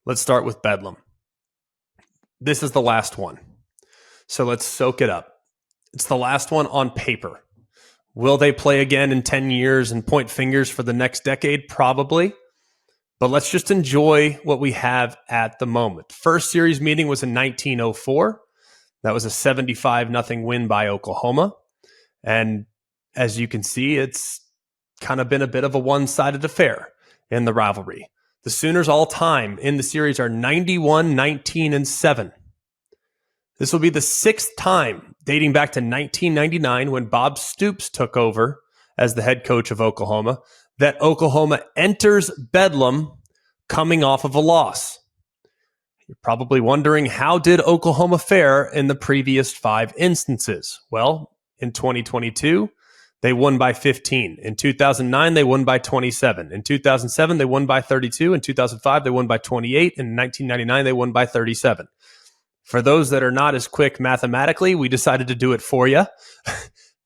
Let's start with Bedlam. This is the last one, so let's soak it up. It's the last one on paper. Will they play again in 10 years and point fingers for the next decade? Probably. But let's just enjoy what we have at the moment. First series meeting was in 1904. That was a 75-0 win by Oklahoma. And as you can see, it's kind of been a bit of a one-sided affair in the rivalry. The Sooners all time in the series are 91, 19, and 7. This will be the sixth time dating back to 1999 when Bob Stoops took over as the head coach of Oklahoma that Oklahoma enters Bedlam coming off of a loss. You're probably wondering, how did Oklahoma fare in the previous 5 instances? Well, in 2022, they won by 15. In 2009, they won by 27. In 2007, they won by 32. In 2005, they won by 28. In 1999, they won by 37. For those that are not as quick mathematically, we decided to do it for you.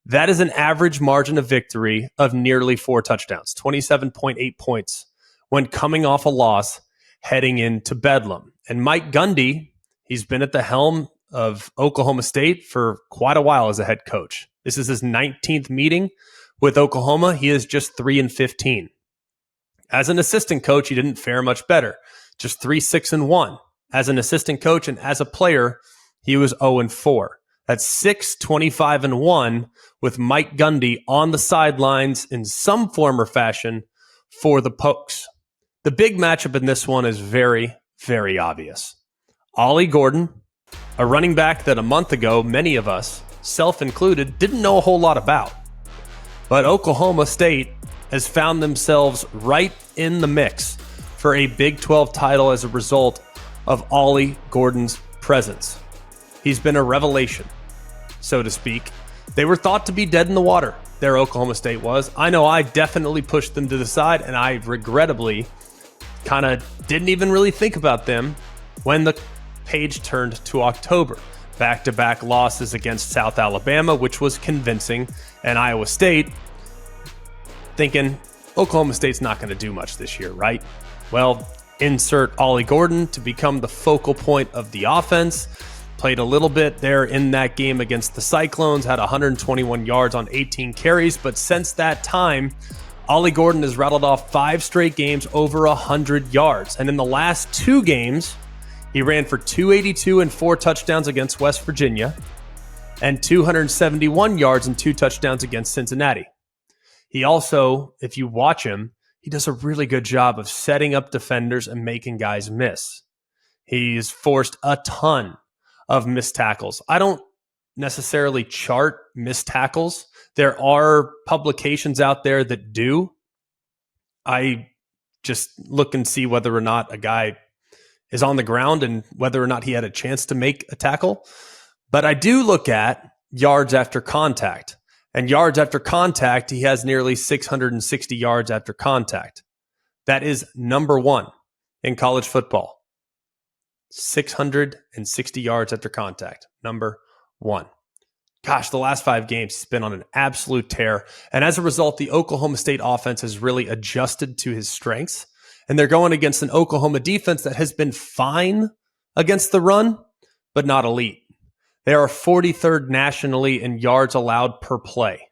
That is an average margin of victory of nearly 4 touchdowns, 27.8 points, when coming off a loss heading into Bedlam. And Mike Gundy, he's been at the helm of Oklahoma State for quite a while as a head coach. This is his 19th meeting with Oklahoma. He is just 3-15. As an assistant coach, he didn't fare much better, just 3-6-1. As an assistant coach and as a player, he was 0-4. That's 6-25-1 with Mike Gundy on the sidelines in some form or fashion for the Pokes. The big matchup in this one is very, very obvious. Ollie Gordon, a running back that a month ago, many of us, self included, didn't know a whole lot about. But Oklahoma State has found themselves right in the mix for a Big 12 title as a result of Ollie Gordon's presence. He's been a revelation, so to speak. They were thought to be dead in the water, there Oklahoma State was. I know I definitely pushed them to the side, and I regrettably kind of didn't even really think about them when the page turned to October. Back-to-back losses against South Alabama, which was convincing, and Iowa State, thinking Oklahoma State's not going to do much this year, right? Well, insert Ollie Gordon to become the focal point of the offense. Played a little bit there in that game against the Cyclones, had 121 yards on 18 carries, but since that time, Ollie Gordon has rattled off 5 straight games over 100 yards. And in the last 2 games, he ran for 282 and 4 touchdowns against West Virginia and 271 yards and 2 touchdowns against Cincinnati. He also, if you watch him, he does a really good job of setting up defenders and making guys miss. He's forced a ton of missed tackles. I don't necessarily chart missed tackles. There are publications out there that do. I just look and see whether or not a guy is on the ground and whether or not he had a chance to make a tackle. But I do look at yards after contact. And yards after contact, he has nearly 660 yards after contact. That is number 1 in college football. 660 yards after contact. Number 1. Gosh, the last 5 games, he's been on an absolute tear. And as a result, the Oklahoma State offense has really adjusted to his strengths. And they're going against an Oklahoma defense that has been fine against the run, but not elite. They are 43rd nationally in yards allowed per play.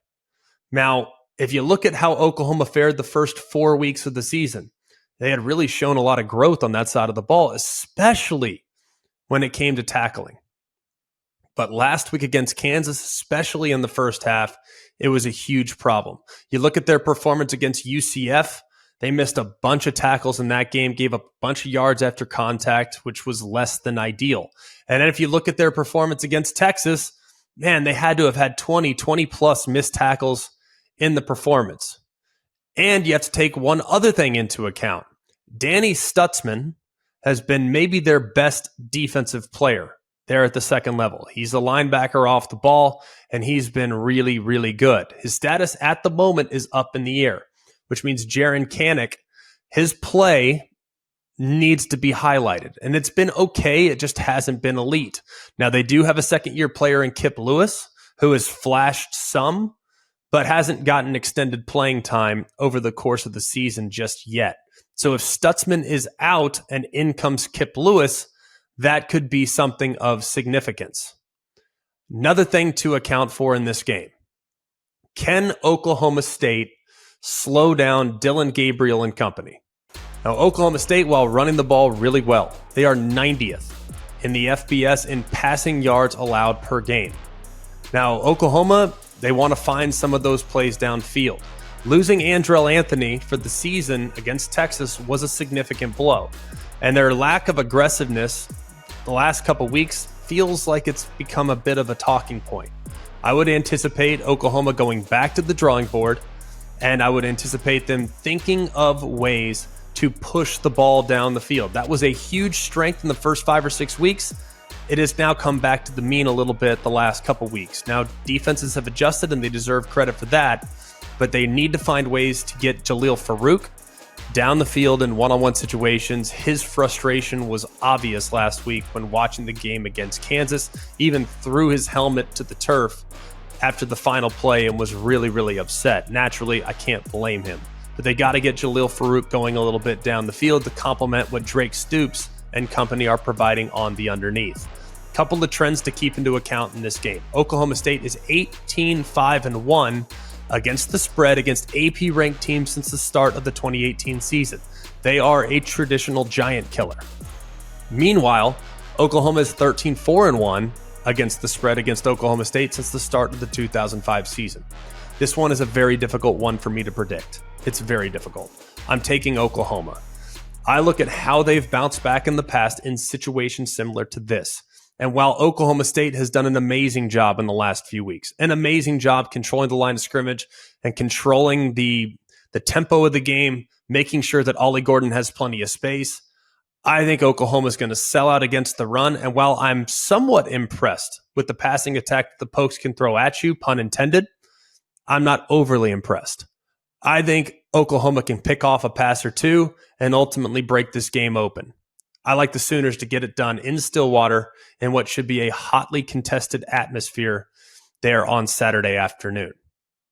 Now, if you look at how Oklahoma fared the first 4 weeks of the season, they had really shown a lot of growth on that side of the ball, especially when it came to tackling. But last week against Kansas, especially in the first half, it was a huge problem. You look at their performance against UCF, they missed a bunch of tackles in that game, gave up a bunch of yards after contact, which was less than ideal. And then if you look at their performance against Texas, man, they had to have had 20 plus missed tackles in the performance. And you have to take one other thing into account. Danny Stutzman has been maybe their best defensive player there at the second level. He's a linebacker off the ball, and he's been really, really good. His status at the moment is up in the air, which means Jaron Kanik, his play needs to be highlighted. And it's been okay. It just hasn't been elite. Now, they do have a second-year player in Kip Lewis who has flashed some, but hasn't gotten extended playing time over the course of the season just yet. So if Stutzman is out and in comes Kip Lewis, that could be something of significance. Another thing to account for in this game. Can Oklahoma State slow down Dylan Gabriel and company? Now, Oklahoma State, while running the ball really well, they are 90th in the FBS in passing yards allowed per game. Now, Oklahoma, they want to find some of those plays downfield. Losing Andrell Anthony for the season against Texas was a significant blow. And their lack of aggressiveness the last couple weeks feels like it's become a bit of a talking point. I would anticipate Oklahoma going back to the drawing board, and I would anticipate them thinking of ways to push the ball down the field. That was a huge strength in the first 5 or 6 weeks. It has now come back to the mean a little bit the last couple weeks. Now, defenses have adjusted, and they deserve credit for that, but they need to find ways to get Jalil Farouk down the field in one-on-one situations. His frustration was obvious last week when watching the game against Kansas, even threw his helmet to the turf after the final play and was really, really upset. Naturally, I can't blame him. But they got to get Jalil Farouk going a little bit down the field to complement what Drake Stoops and company are providing on the underneath. Couple of trends to keep into account in this game. Oklahoma State is 18-5-1 against the spread against AP-ranked teams since the start of the 2018 season. They are a traditional giant killer. Meanwhile, Oklahoma is 13-4-1 against the spread against Oklahoma State since the start of the 2005 season. This one is a very difficult one for me to predict. It's very difficult. I'm taking Oklahoma. I look at how they've bounced back in the past in situations similar to this. And while Oklahoma State has done an amazing job in the last few weeks, an amazing job controlling the line of scrimmage and controlling the tempo of the game, making sure that Ollie Gordon has plenty of space, I think Oklahoma is going to sell out against the run. And while I'm somewhat impressed with the passing attack that the Pokes can throw at you, pun intended, I'm not overly impressed. I think Oklahoma can pick off a pass or two and ultimately break this game open. I like the Sooners to get it done in Stillwater in what should be a hotly contested atmosphere there on Saturday afternoon.